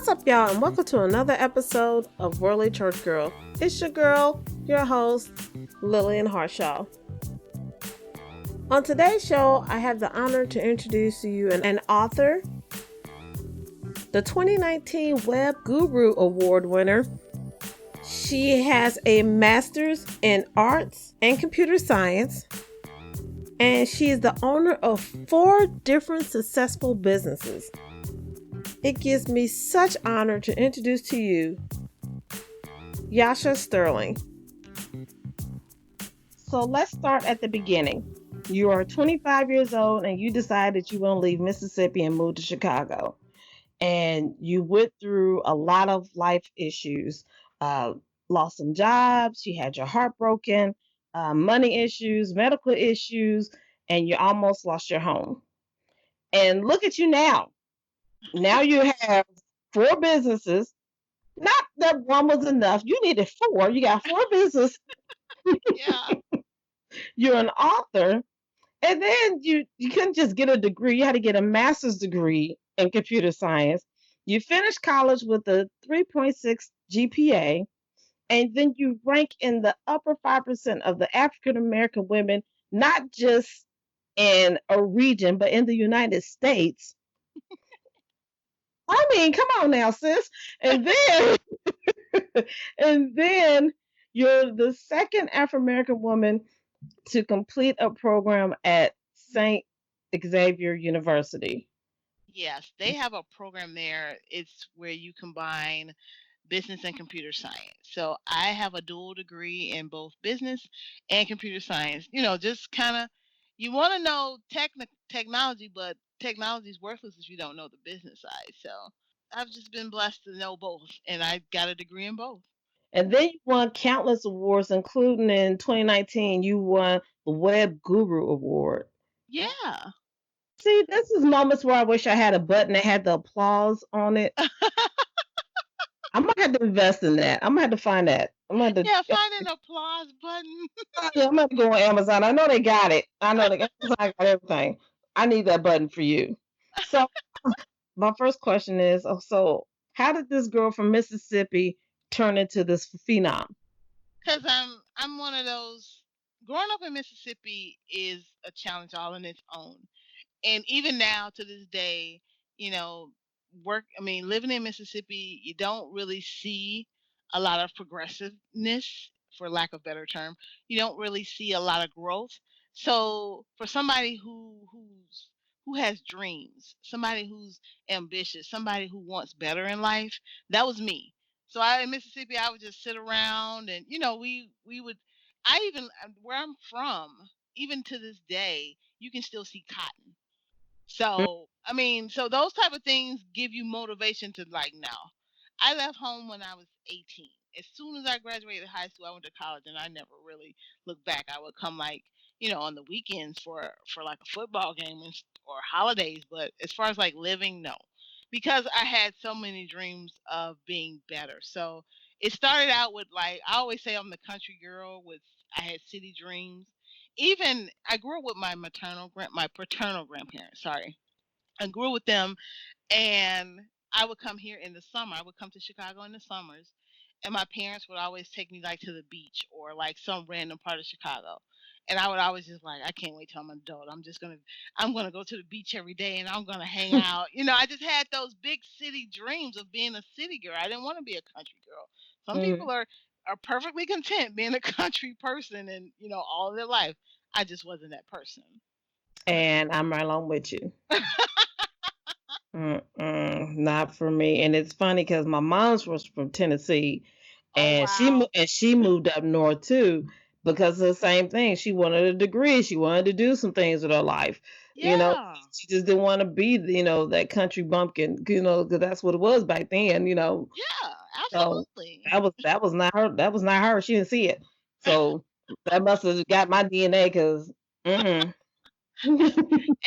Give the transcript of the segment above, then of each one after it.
What's up, y'all, and welcome to another episode of Worldly Church Girl. It's your girl, your host, Lillian Harshaw. On today's show, I have the honor to introduce to you an author, the 2019 Web Guru Award winner. She has a master's in arts and computer science, and she is the owner of 4 different successful businesses. It gives me such honor to introduce to you Yasha Sterling. So let's start at the beginning. You are 25 years old and you decide that you want to leave Mississippi and move to Chicago. And you went through a lot of life issues, lost some jobs, you had your heart broken, money issues, medical issues, and you almost lost your home. And look at you now. Now you have 4 businesses. Not that one was enough. You needed 4. You got 4 businesses. Yeah. You're an author. And then you couldn't just get a degree. You had to get a master's degree in computer science. You finished college with a 3.6 GPA. And then you rank in the upper 5% of the African American women, not just in a region, but in the United States. I mean, come on now, sis. And then and then you're the second African American woman to complete a program at St. Xavier University. Yes, they have a program there. It's where you combine business and computer science. So I have a dual degree in both business and computer science. Just kind of you want to know technology, but technology is worthless if you don't know the business side. So I've just been blessed to know both, and I got a degree in both. And then you won countless awards, including in 2019, you won the Web Guru Award. Yeah. See, this is moments where I wish I had a button that had the applause on it. I might have to invest in that. I'm gonna have to find that. Yeah, find an applause button. Yeah, I'm gonna go on Amazon. I know they got it. I know they Amazon got everything. I need that button for you. So my first question is, so how did this girl from Mississippi turn into this phenom? Because I'm one of those. Growing up in Mississippi is a challenge all in its own. And even now to this day, you know, living in Mississippi, you don't really see a lot of progressiveness, for lack of better term. You don't really see a lot of growth. So for somebody who has dreams, somebody who's ambitious, somebody who wants better in life, that was me. So in Mississippi, I would just sit around, and we would. I even where I'm from, even to this day, you can still see cotton. So, so those type of things give you motivation to like now. I left home when I was 18. As soon as I graduated high school, I went to college and I never really looked back. I would come like, on the weekends for like a football game or holidays, but as far as like living, no. Because I had so many dreams of being better. So, it started out with like I always say I'm the country girl with I had city dreams. Even I grew up with my paternal grandparents, sorry. I grew with them, and I would come here in the summer. I would come to Chicago in the summers, and my parents would always take me like to the beach or like some random part of Chicago. And I would always just like, I can't wait till I'm an adult. I'm gonna go to the beach every day and I'm gonna hang out. I just had those big city dreams of being a city girl. I didn't want to be a country girl. Some Mhm. people are perfectly content being a country person and all of their life. I just wasn't that person. And I'm right along with you. Not for me. And it's funny because my mom's was from Tennessee, Oh and wow. she moved up north too because of the same thing. She wanted a degree. She wanted to do some things with her life. You know, Yeah. she just didn't want to be, that country bumpkin. Because that's what it was back then. Yeah, So absolutely. that was not her. That was not her. She didn't see it. So that must have got my DNA because. Mm-mm. And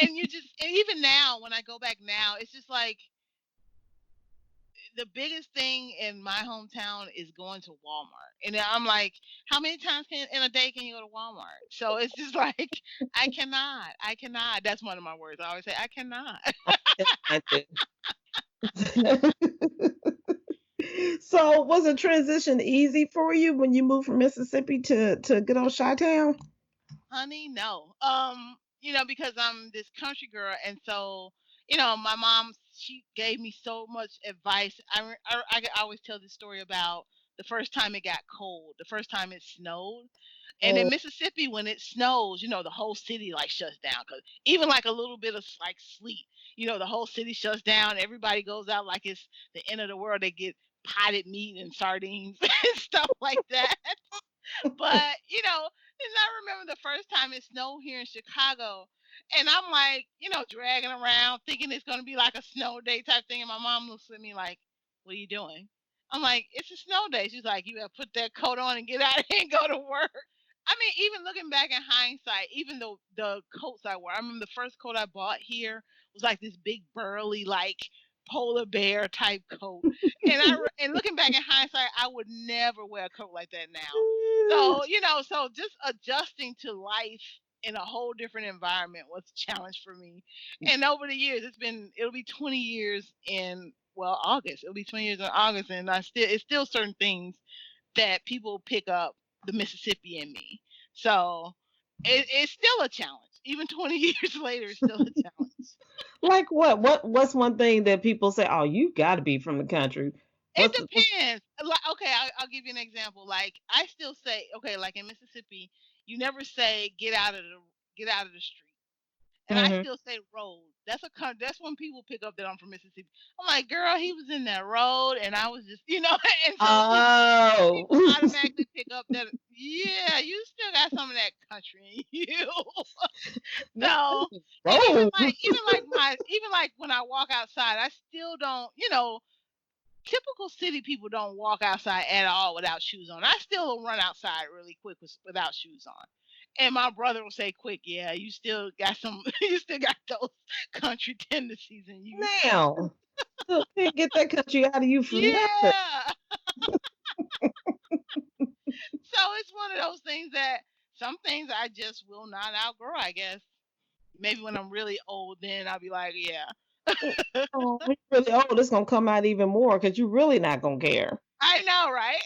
even now, when I go back now, it's just like the biggest thing in my hometown is going to Walmart. And I'm like, how many times in a day can you go to Walmart? So it's just like, I cannot. I cannot. That's one of my words. I always say, I cannot. I too. So was the transition easy for you when you moved from Mississippi to good old Chi-Town? Honey, no. Because I'm this country girl, and so my mom, she gave me so much advice. I always tell this story about the first time it got cold, the first time it snowed, and in Oh, Mississippi when it snows, the whole city like shuts down because even like a little bit of like sleet, the whole city shuts down. Everybody goes out like it's the end of the world. They get potted meat and sardines and stuff like that. But, and I remember the first time it snowed here in Chicago, and I'm like, dragging around thinking it's gonna be like a snow day type thing, and my mom looks at me like, "What are you doing?" I'm like, "It's a snow day." She's like, "You better put that coat on and get out of here and go to work." I mean, even looking back in hindsight, even though the coats I wore, I remember the first coat I bought here was like this big burly like polar bear type coat. And looking back in hindsight, I would never wear a coat like that now. So, so just adjusting to life in a whole different environment was a challenge for me. And over the years, it'll be 20 years in, well, August. It'll be 20 years in August, and it's still certain things that people pick up the Mississippi in me. So it's still a challenge. Even 20 years later, it's still a challenge. like what? What's one thing that people say? Oh, you got to be from the country. It What's depends. Like, okay, I'll give you an example. Like, I still say, okay, like in Mississippi, you never say get out of the street, and I hmm still say road. That's when people pick up that I'm from Mississippi. I'm like, girl, he was in that road, and I was just, and so Oh, people automatically pick up that, yeah, you still got some of that country in you. not So, and road. even like when I walk outside, I still don't, typical city people don't walk outside at all without shoes on. I still run outside really quick without shoes on. And my brother will say, "Quick, yeah, you still got some, you still got those country tendencies in you." Now, still can't get that country out of you for nothing. Yeah. So it's one of those things that some things I just will not outgrow. I guess maybe when I'm really old, then I'll be like, yeah, Oh, when you're really old, it's gonna come out even more because you're really not gonna care. I know, right?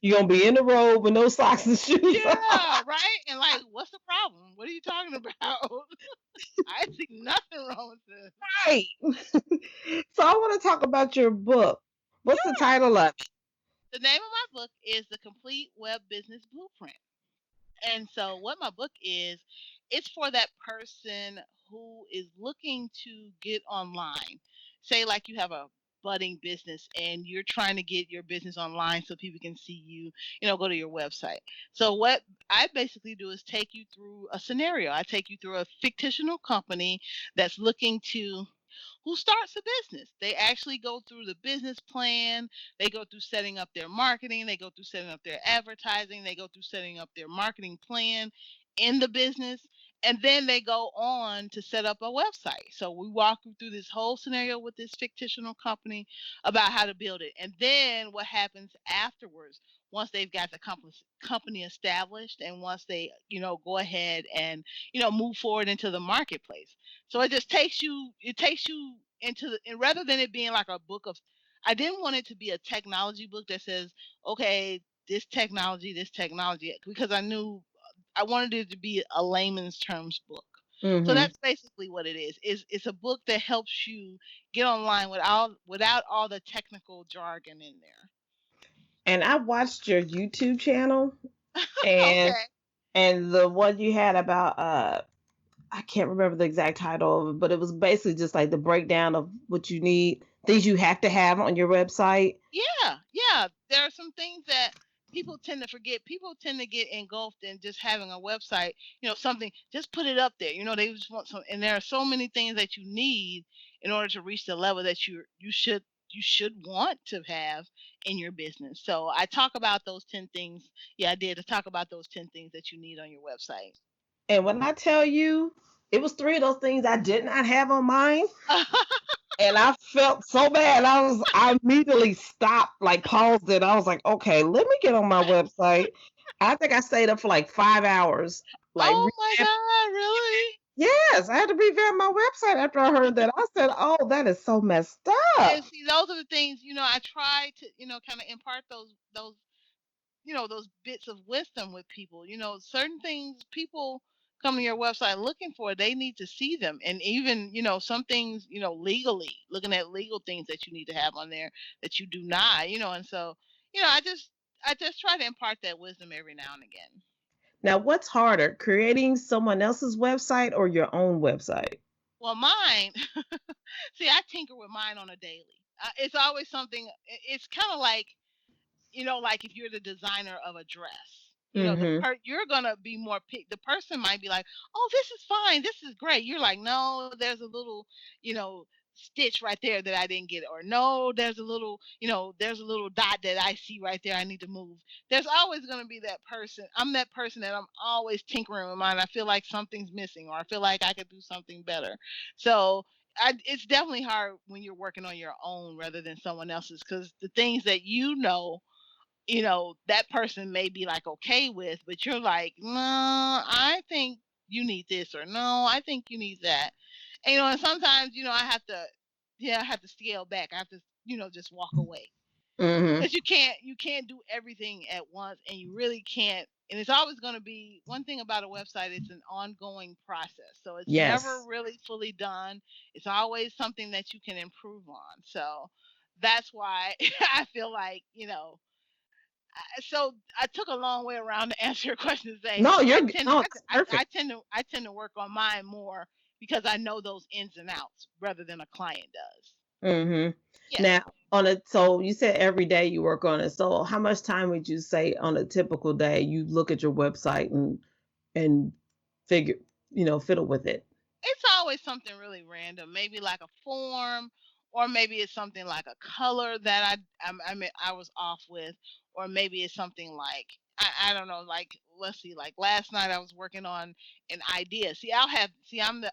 You're gonna be in the road with no socks and shoes on. Yeah, right. And like, what's the problem? What are you talking about? I see nothing wrong with this. Right. So I want to talk about your book. What's the Sure. title of it? The name of my book is The Complete Web Business Blueprint. And so, what my book is, it's for that person who is looking to get online. Say, like, you have a budding business and you're trying to get your business online so people can see you, go to your website. So, what I basically do is take you through a scenario. I take you through a fictional company that's looking to who starts a business. They actually go through the business plan, they go through setting up their marketing, they go through setting up their advertising, they go through setting up their marketing plan in the business, and then they go on to set up a website. So we walk you through this whole scenario with this fictional company about how to build it. And then what happens afterwards once they've got the company established and once they, go ahead and, move forward into the marketplace. So it takes you into the, and rather than it being like a book of, I didn't want it to be a technology book that says, okay, this technology, because I knew I wanted it to be a layman's terms book. So hmm that's basically what it is. It's a book that helps you get online without all the technical jargon in there. And I watched your YouTube channel and Okay. the one you had about I can't remember the exact title of it, but it was basically just like the breakdown of what you need, things you have to have on your website. Yeah, yeah. There are some things that people tend to forget. People tend to get engulfed in just having a website, something, just put it up there. They just want some, and there are so many things that you need in order to reach the level that you should want to have in your business. So I talk about those 10 things. Yeah, I did to talk about those 10 things that you need on your website. And when I tell you, it was three of those things I did not have on mine. And I felt so bad. I immediately stopped, like paused it. I was like, okay, let me get on my website. I think I stayed up for like 5 hours, like Oh my God, really? Yes, I had to revamp my website after I heard that. I said, "Oh, that is so messed And up." see, those are the things, I try to, kind of impart those those bits of wisdom with people. Certain things people come to your website looking for, they need to see them. And even, some things, legally, looking at legal things that you need to have on there that you do not, and so, I just try to impart that wisdom every now and again. Now, what's harder, creating someone else's website or your own website? Well, mine, see, I tinker with mine on a daily. It's always something. It's kind of like, like if you're the designer of a dress, Mhm. you're gonna be more the person might be like, "Oh, this is fine, this is great." You're like, "No, there's a little, you know, stitch right there that I didn't get," or "No, there's a little dot that I see right there I need to move." There's always gonna be that person. I'm that person that I'm always tinkering with mine. I feel like something's missing, or I feel like I could do something better. So it's definitely hard when you're working on your own rather than someone else's, because the things that that person may be like okay with, but you're like, no, I think you need this, or no, I think you need that. And sometimes, I have to scale back. I have to, just walk away. Mhm. Because you can't do everything at once, and you really can't. And it's always going to be one thing about a website, it's an ongoing process. So it's never Yes. really fully done. It's always something that you can improve on. So that's why I feel like, so I took a long way around to answer your question to say No, I you're tend no, I, it's I, I perfect. tend to I tend to work on mine more because I know those ins and outs rather than a client does. Mhm. Yeah. Now, so you said every day you work on it. So how much time would you say on a typical day you look at your website and figure, fiddle with it? It's always something really random, maybe like a form, or maybe it's something like a color that I was off with, or maybe it's something like I don't know, like let's see, like last night I was working on an idea. I'm the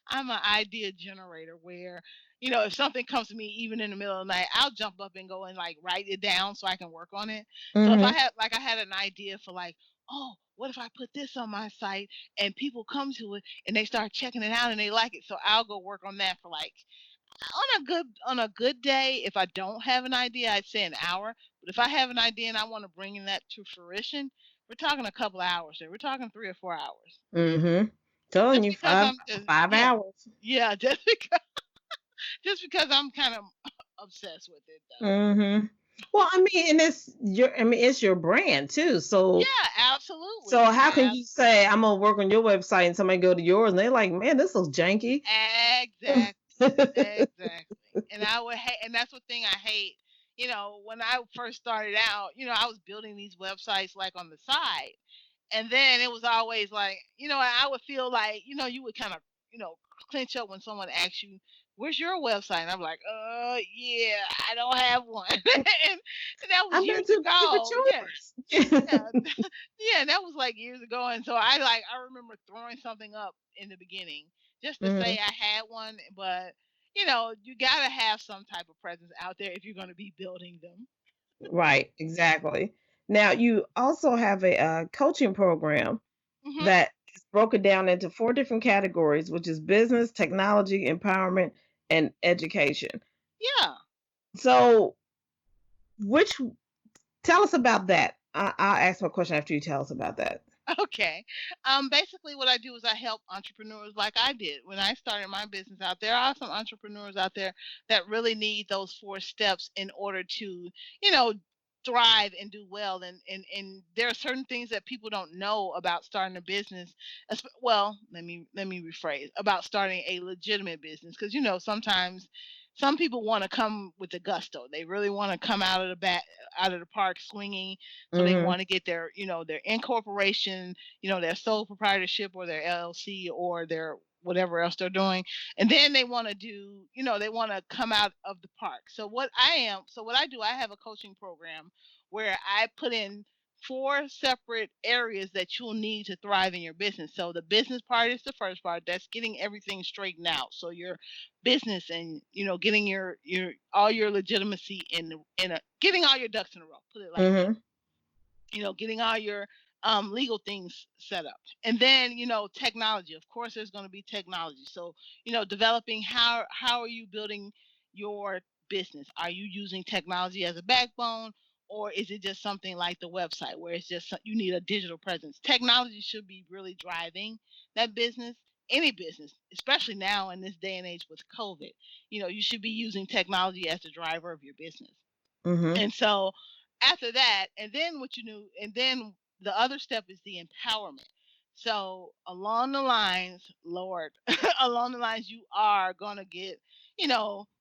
I'm an idea generator where, if something comes to me even in the middle of the night, I'll jump up and go and like write it down so I can work on it. So if Mhm. I had an idea for like, oh, what if I put this on my site and people come to it and they start checking it out and they like it. So I'll go work on that for like, on a good day. If I don't have an idea, I'd say an hour. But if I have an idea and I want to bring that to fruition, we're talking a couple of hours there. We're talking 3 or 4 hours. Mhm. Telling Just you because five I'm just, five yeah, hours. yeah, just because I'm kind of obsessed with it though. Mhm. Well, I mean, and it's your brand too. So Yeah, so absolutely. how can you say I'm gonna work on your website and somebody go to yours and they're like, man, this looks janky. Exactly. Exactly. And I would hate, and that's the thing I hate. When I first started out, I was building these websites like on the side. And then it was always like, I would feel like, you would kind of, you know, clinch up when someone asks you, "Where's your website?" And I'm like, yeah, I don't have one." And that was I'm not years too busy with ago. Yeah. yours. Yeah. Yeah, that was like years ago. And so I remember throwing something up in the beginning just to say Mhm. I had one, but you got to have some type of presence out there if you're going to be building them. Right, exactly. Now you also have a coaching program Mhm. that is broken down into four different categories, which is business, technology, empowerment, and education. Yeah. So, which tell us about that. I'll ask my question after you tell us about that. Okay. Basically, what I do is I help entrepreneurs like I did when I started my business out. There are some entrepreneurs out there that really need those 4 steps in order to, you know, thrive and do well. And there are certain things that people don't know about starting a business. Well, let me rephrase about starting a legitimate business, because sometimes some people want to come with the gusto. They really want to come out of the park swinging, so they Mhm. want to get their incorporation, their sole proprietorship or their LLC or their whatever else they're doing. And then they want to they want to come out of the park. So what I do, I have a coaching program where I put in 4 separate areas that you'll need to thrive in your business. So the business part is the first part. That's getting everything straightened out. So your business, and getting your all your legitimacy in a getting all your ducks in a row. Put it like that. Mhm. Getting all your legal things set up. And then, technology. Of course, there's going to be technology. So, developing how are you building your business? Are you using technology as a backbone, or is it just something like the website where it's just you need a digital presence? Technology should be really driving that business. Any business, especially now in this day and age with COVID, you should be using technology as the driver of your business. Mm-hmm. And so after that, and then what you knew, and then the other step is the empowerment. So along the lines, Lord, along the lines, you are gonna get,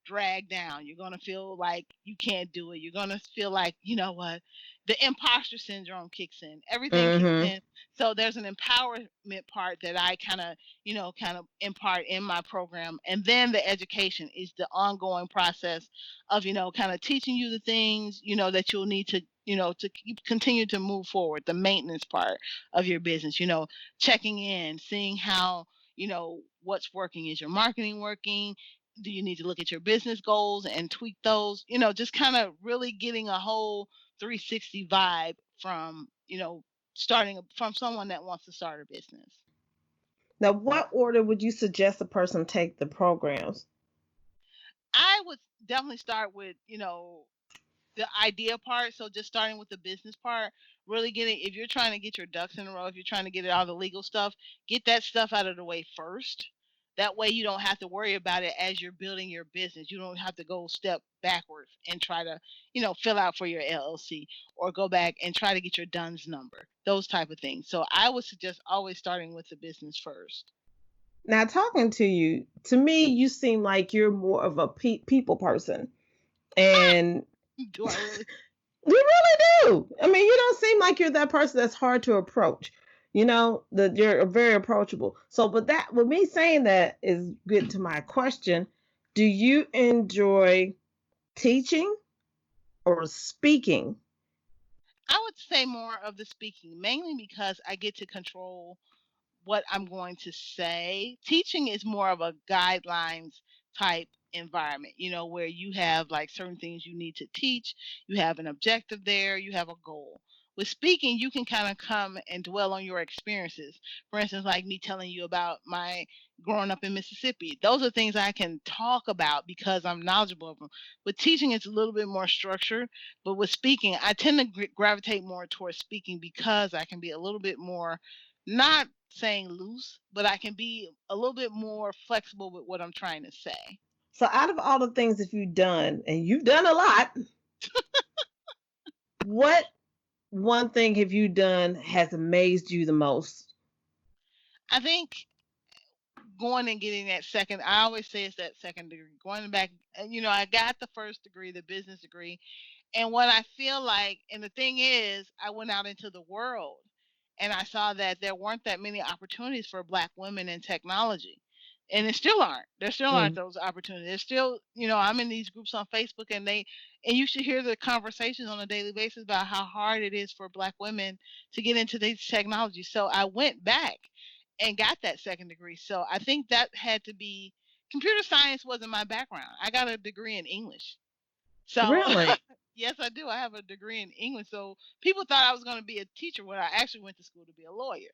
dragged down. You're gonna feel like you can't do it. You're gonna feel like, you know what, the imposter syndrome kicks in. Everything kicks Mm-hmm. in. So there's an empowerment part that I kind of impart in my program, and then the education is the ongoing process of kind of teaching you the things that you'll need to continue to move forward, the maintenance part of your business, checking in, seeing how what's working. Is your marketing working? Do you need to look at your business goals and tweak those? Just kind of really getting a whole 360 vibe from starting from someone that wants to start a business. Now, what order would you suggest a person take the programs? I would definitely start with the idea part. So just starting with the business part, really getting, if you're trying to get your ducks in a row, if you're trying to get all the legal stuff, get that stuff out of the way first. That way you don't have to worry about it as you're building your business. You don't have to go step backwards and try to, fill out for your LLC, or go back and try to get your DUNS number, those type of things. So I would suggest always starting with the business first. Now, talking to you, to me, you seem like you're more of a people person. And Do I really? you really do. I mean, you don't seem like you're that person that's hard to approach. That you're very approachable. So, but that, with me saying that, is good to my question. Do you enjoy teaching or speaking? I would say more of the speaking, mainly because I get to control what I'm going to say. Teaching is more of a guidelines type environment, where you have like certain things you need to teach, you have an objective there, you have a goal. With speaking, you can kind of come and dwell on your experiences. For instance, like me telling you about my growing up in Mississippi. Those are things I can talk about because I'm knowledgeable of them. With teaching, it's a little bit more structured, but with speaking, I tend to gravitate more towards speaking because I can be a little bit more, not saying loose, but I can be a little bit more flexible with what I'm trying to say. So, out of all the things that you've done, and you've done a lot, what one thing have you done has amazed you the most? I think going and getting that second, I always say it's that second degree. Going back, and I got the first degree, the business degree, and what I feel like, and the thing is, I went out into the world and I saw that there weren't that many opportunities for Black women in technology. And it still aren't. There still aren't Mm, those opportunities. There's still, I'm in these groups on Facebook, and you should hear the conversations on a daily basis about how hard it is for Black women to get into these technologies. So I went back and got that second degree. So I think that had to be, computer science wasn't my background. I got a degree in English. So really? yes, I do. I have a degree in English. So people thought I was going to be a teacher when I actually went to school to be a lawyer.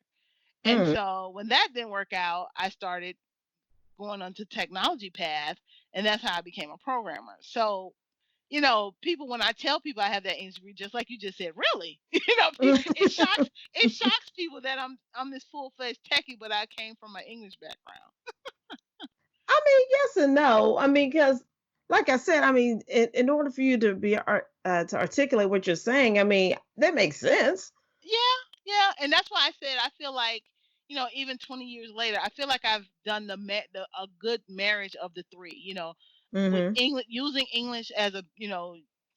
And Mm. so when that didn't work out, I started going onto technology path, and that's how I became a programmer. So people, when I tell people I have that English degree, just like you just said, really, it shocks people that I'm this full fledged techie, but I came from an English background. I mean, yes and no. I mean, because, like I said, I mean, in order for you to to articulate what you're saying, I mean, that makes sense. Yeah, yeah, and that's why I said I feel like, even 20 years later, I feel like I've done a good marriage of the three. With Mm-hmm. English, using English as a,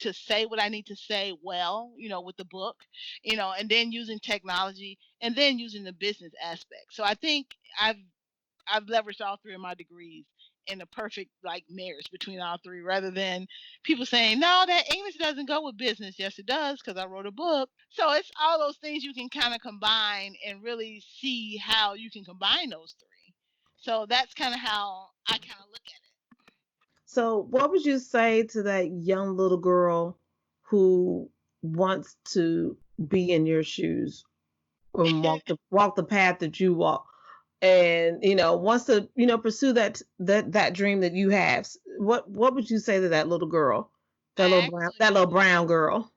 to say what I need to say well, with the book, and then using technology, and then using the business aspect. So I think I've I've leveraged all three of my degrees in a perfect like marriage between all three, rather than people saying, no, that English doesn't go with business. Yes, it does, because I wrote a book. So it's all those things you can kind of combine and really see how you can combine those three. So that's kind of how I kind of look at it. So, what would you say to that young little girl who wants to be in your shoes? and walk the path that you walk. And wants to pursue that dream that you have. What would you say to that little girl, I actually that little brown girl?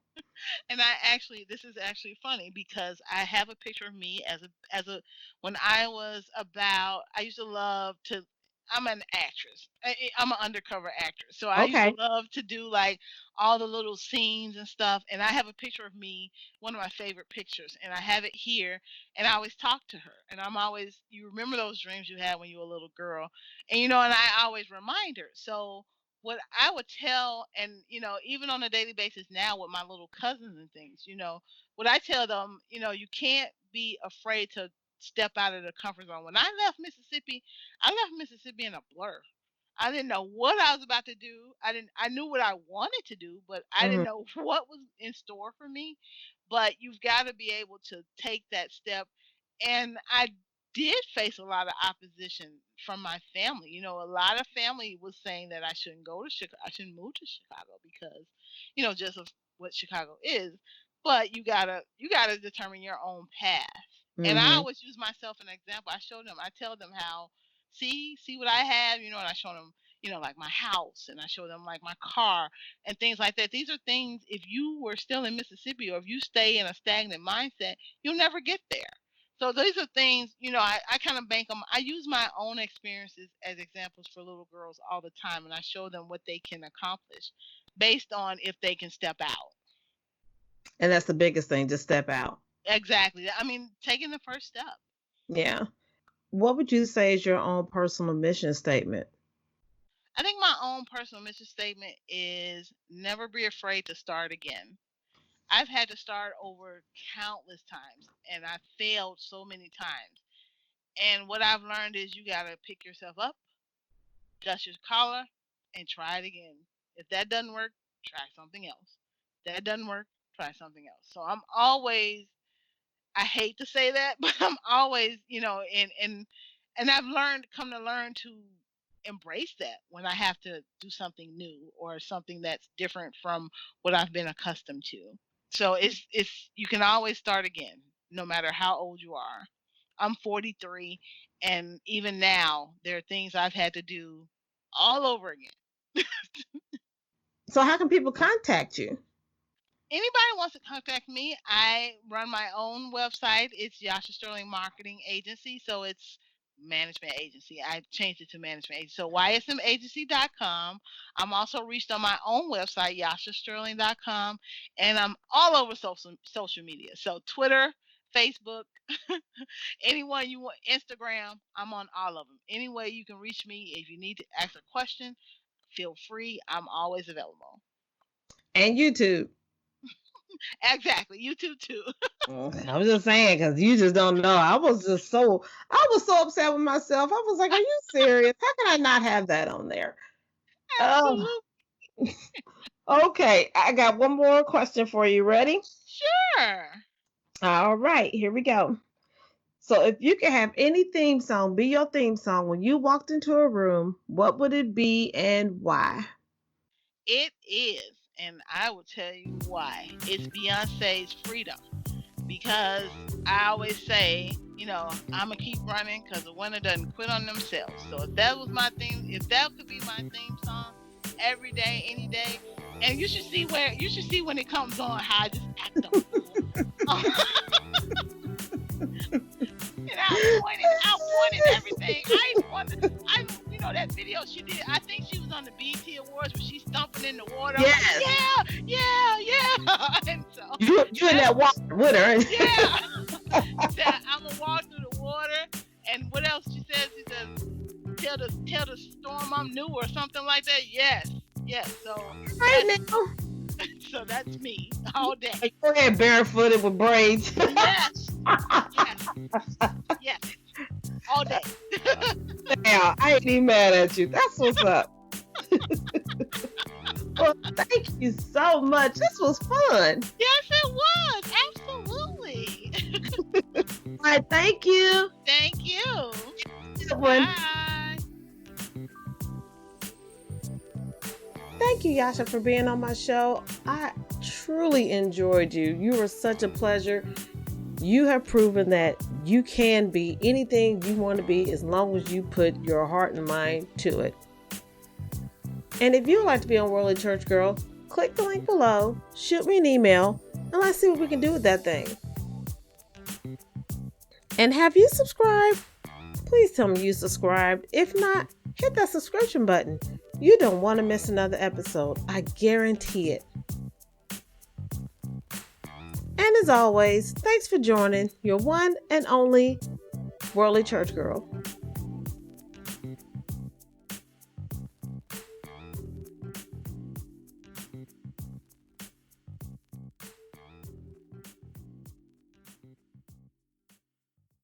And I actually, this is actually funny because I have a picture of me as a when I was about. I used to love to. I'm an actress. I'm an undercover actress, so I used to Okay. love to do like all the little scenes and stuff. And I have a picture of me, one of my favorite pictures, and I have it here. And I always talk to her, and I'm always. You remember those dreams you had when you were a little girl, and I always remind her. So what I would tell, and even on a daily basis now with my little cousins and things, what I tell them, you can't be afraid to step out of the comfort zone. When I left Mississippi in a blur. I didn't know what I was about to do. I knew what I wanted to do, but I Hmm. didn't know what was in store for me. But you've got to be able to take that step. And I did face a lot of opposition from my family. A lot of family was saying that I shouldn't go to Chicago, I shouldn't move to Chicago because, just of what Chicago is. But you gotta determine your own path. And I Hmm. always use myself an example. I tell them how, see what I have, and I show them, like my house, and I show them like my car and things like that. These are things, if you were still in Mississippi or if you stay in a stagnant mindset, you'll never get there. So these are things, I kind of bank them. I use my own experiences as examples for little girls all the time, and I show them what they can accomplish based on if they can step out. And that's the biggest thing, just step out. Exactly. I mean, taking the first step. Yeah. What would you say is your own personal mission statement? I think my own personal mission statement is never be afraid to start again. I've had to start over countless times, and I failed so many times. And what I've learned is you got to pick yourself up, dust your collar, and try it again. If that doesn't work, try something else. If that doesn't work, try something else. So I'm always, I hate to say that, but I'm always, and I've come to learn to embrace that when I have to do something new or something that's different from what I've been accustomed to. So it's you can always start again, no matter how old you are. I'm 43, and even now there are things I've had to do all over again. So how can people contact you? Anybody wants to contact me, I run my own website. It's Yasha Sterling Marketing Agency, so it's management agency. I changed it to management agency. So ysmagency.com. I'm also reached on my own website, yashasterling.com, and I'm all over social media. So Twitter, Facebook, anyone you want, Instagram, I'm on all of them. Any way you can reach me, if you need to ask a question, feel free. I'm always available. And YouTube. Exactly. YouTube too. I was just saying because you just don't know. I was so upset with myself. I was like, "Are you serious? How can I not have that on there?" Oh, Absolutely. okay. I got one more question for you. Ready? Sure. All right, here we go. So, if you could have any theme song be your theme song when you walked into a room, what would it be and why? It is. And I will tell you why. It's Beyonce's Freedom. Because I always say, I'm going to keep running because the winner doesn't quit on themselves. So if that was my theme, if that could be my theme song every day, any day, and you should see when it comes on how I just act a fool. And I pointed everything. I even wanted, that video she did. I think she was on the BET Awards where she's stomping in the water. I'm like, Yes. yeah, yeah, yeah. And so You in that water with her. yeah. She said, I'm gonna walk through the water. And what else she says? She says, tell the storm I'm new or something like that. Yes, yes. So Right now. so that's me all day. Go ahead, barefooted with braids. Yes, yes, yes. All day. Now, I ain't even mad at you. That's what's up. Well, thank you so much. This was fun. Yes, it was. Absolutely. All right, thank you. Thank you. Good one. Bye. Thank you, Yasha, for being on my show. I truly enjoyed you. You were such a pleasure. You have proven that you can be anything you want to be as long as you put your heart and mind to it. And if you'd like to be on Worldly Church Girl, click the link below, shoot me an email, and let's see what we can do with that thing. And have you subscribed? Please tell me you subscribed. If not, hit that subscription button. You don't want to miss another episode. I guarantee it. And as always, thanks for joining your one and only Worldly Church Girl.